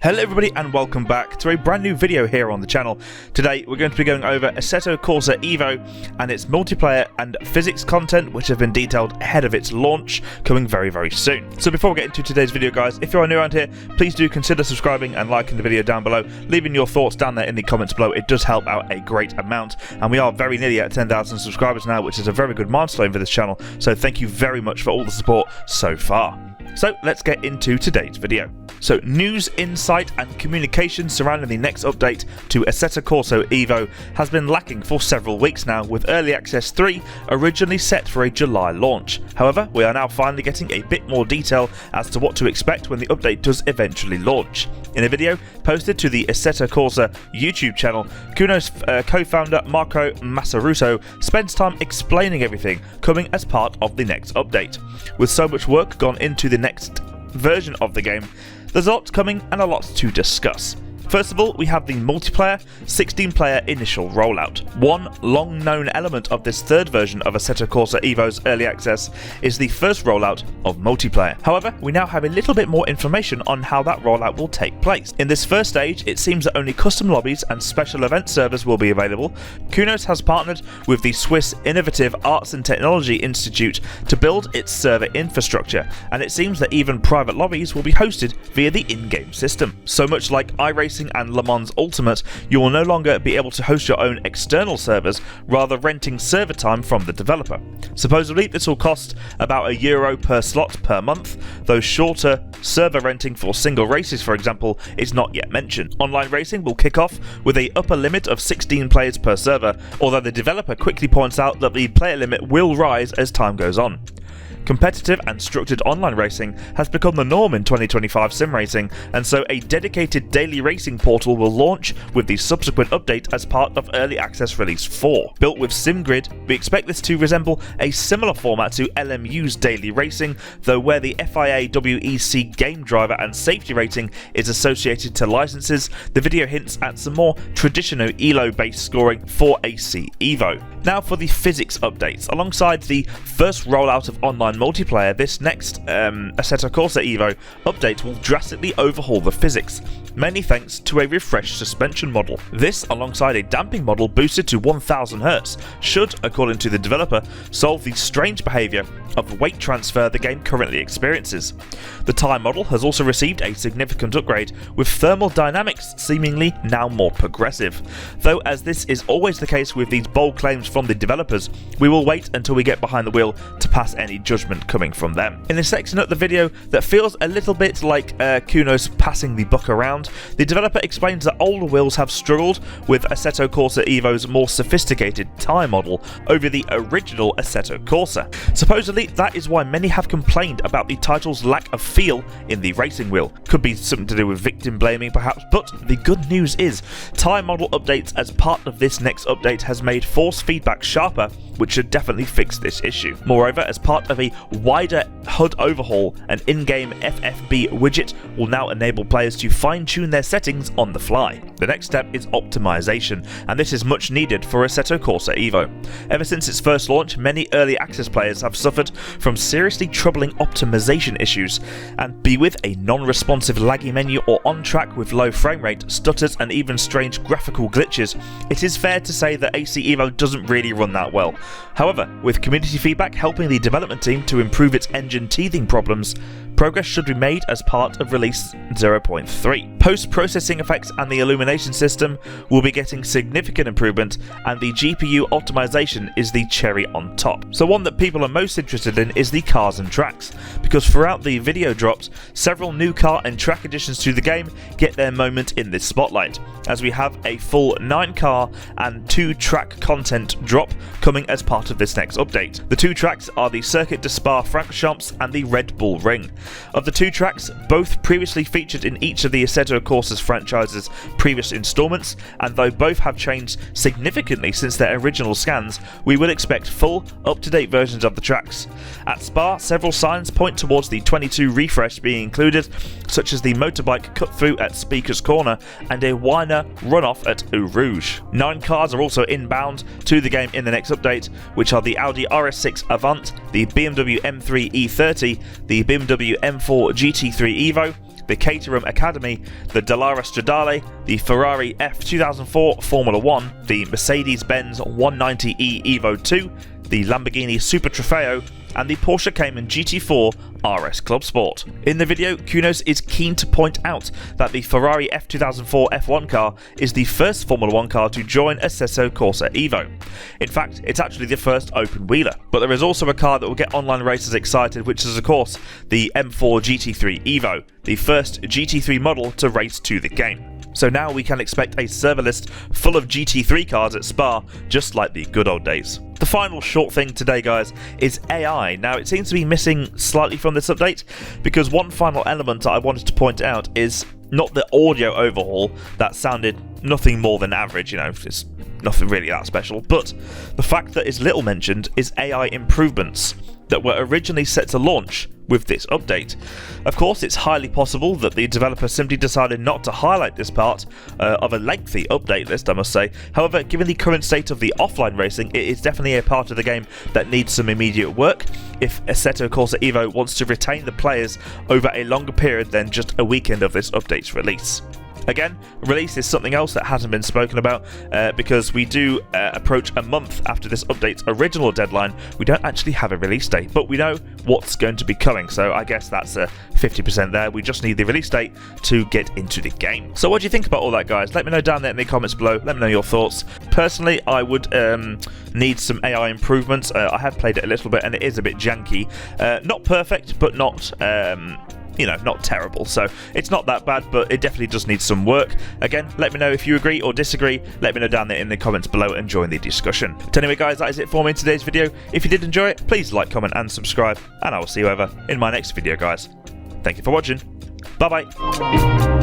Hello everybody and welcome back to a brand new video here on the channel. Today we're going to be going over Assetto Corsa EVO and its multiplayer and physics content, which have been detailed ahead of its launch, coming very soon. So before we get into today's video, guys, if you are new around here, please do consider subscribing and liking the video down below, leaving your thoughts down there in the comments below. It does help out a great amount, and we are very nearly at 10,000 subscribers now, which is a very good milestone for this channel, so thank you very much for all the support so far. So let's get into today's video. So news, insight and communication surrounding the next update to Assetto Corsa EVO has been lacking for several weeks now, with Early Access 3 originally set for a July launch. However, we are now finally getting a bit more detail as to what to expect when the update does eventually launch. In a video posted to the Assetto Corsa YouTube channel, Kuno's co-founder Marco Massaruso spends time explaining everything coming as part of the next update. With so much work gone into the next version of the game, there's a lot coming and a lot to discuss. First of all, we have the multiplayer 16-player initial rollout. One long-known element of this third version of Assetto Corsa EVO's early access is the first rollout of multiplayer. However, we now have a little bit more information on how that rollout will take place. In this first stage, it seems that only custom lobbies and special event servers will be available. Kunos has partnered with the Swiss Innovative Arts and Technology Institute to build its server infrastructure, and it seems that even private lobbies will be hosted via the in-game system. So much like iRacing and Le Mans Ultimate, you will no longer be able to host your own external servers, rather renting server time from the developer. Supposedly this will cost about €1 per slot per month, though shorter server renting for single races, for example, is not yet mentioned. Online racing will kick off with a upper limit of 16 players per server, although the developer quickly points out that the player limit will rise as time goes on. Competitive and structured online racing has become the norm in 2025 sim racing, and so a dedicated daily racing portal will launch with the subsequent update as part of Early Access Release 4. Built with SimGrid, we expect this to resemble a similar format to LMU's daily racing, though where the FIA WEC game driver and safety rating is associated to licenses, the video hints at some more traditional ELO-based scoring for AC Evo. Now for the physics updates. Alongside the first rollout of online multiplayer, this next Assetto Corsa EVO update will drastically overhaul the physics, mainly thanks to a refreshed suspension model. This, alongside a damping model boosted to 1000 Hz, should, according to the developer, solve the strange behaviour of weight transfer the game currently experiences. The tyre model has also received a significant upgrade, with thermal dynamics seemingly now more progressive. Though, as this is always the case with these bold claims from the developers, we will wait until we get behind the wheel to pass any judgment coming from them. In a section of the video that feels a little bit like Kunos passing the buck around, the developer explains that older wheels have struggled with Assetto Corsa EVO's more sophisticated tyre model over the original Assetto Corsa. Supposedly, that is why many have complained about the title's lack of feel in the racing wheel. Could be something to do with victim blaming perhaps, but the good news is tyre model updates as part of this next update has made force feedback sharper, which should definitely fix this issue. Moreover, as part of a wider HUD overhaul, an in-game FFB widget will now enable players to fine-tune their settings on the fly. The next step is optimization, and this is much needed for Assetto Corsa EVO. Ever since its first launch, many early access players have suffered from seriously troubling optimization issues, and be with a non-responsive laggy menu or on track with low frame rate, stutters and even strange graphical glitches, it is fair to say that AC Evo doesn't really run that well. However, with community feedback helping the development team to improve its engine teething problems, progress should be made as part of release 0.3. Post-processing effects and the illumination system will be getting significant improvement, and the GPU optimization is the cherry on top. So one that people are most interested in is the cars and tracks, because throughout the video drops, several new car and track additions to the game get their moment in this spotlight, as we have a full 9 car and 2 track content drop coming as part of this next update. The 2 tracks are the Circuit de Spa-Francorchamps and the Red Bull Ring. Of the 2 tracks, both previously featured in each of the Assetto Corsa's franchise's previous installments, and though both have changed significantly since their original scans, we will expect full, up-to-date versions of the tracks. At Spa, several signs point towards the 22 refresh being included, such as the motorbike cut-through at Speaker's Corner and a Weiner runoff at Eau Rouge. 9 cars are also inbound to the game in the next update, which are the Audi RS6 Avant, the BMW M3 E30, the BMW M4 GT3 Evo, the Caterham Academy, the Dallara Stradale, the Ferrari F2004 Formula 1, the Mercedes-Benz 190e Evo 2, the Lamborghini Super Trofeo, and the Porsche Cayman GT4 RS Club Sport. In the video, Kunos is keen to point out that the Ferrari F2004 F1 car is the first Formula 1 car to join Assetto Corsa EVO. In fact, it's actually the first open-wheeler. But there is also a car that will get online racers excited, which is of course the M4 GT3 EVO, the first GT3 model to race to the game. So now we can expect a server list full of GT3 cars at Spa, just like the good old days. The final short thing today, guys, is AI. Now, it seems to be missing slightly from this update, because one final element I wanted to point out is not the audio overhaul that sounded nothing more than average, it's nothing really that special, but the fact that is little mentioned is AI improvements that were originally set to launch with this update. Of course, it's highly possible that the developer simply decided not to highlight this part of a lengthy update list, I must say. However, given the current state of the offline racing, it is definitely a part of the game that needs some immediate work if Assetto Corsa EVO wants to retain the players over a longer period than just a weekend of this update's release. Again, release is something else that hasn't been spoken about because we do approach a month after this update's original deadline. We don't actually have a release date, but we know what's going to be coming, so I guess that's 50% there. We just need the release date to get into the game. So what do you think about all that, guys? Let me know down there in the comments below. Let me know your thoughts. Personally, I would need some AI improvements. I have played it a little bit and it is a bit janky. Not perfect, but not not terrible, so it's not that bad, but it definitely just needs some work. Again, let me know if you agree or disagree. Let me know down there in the comments below and join the discussion. But anyway, guys, that is it for me in today's video. If you did enjoy it, please like, comment and subscribe, and I will see you over in my next video, guys. Thank you for watching. Bye bye.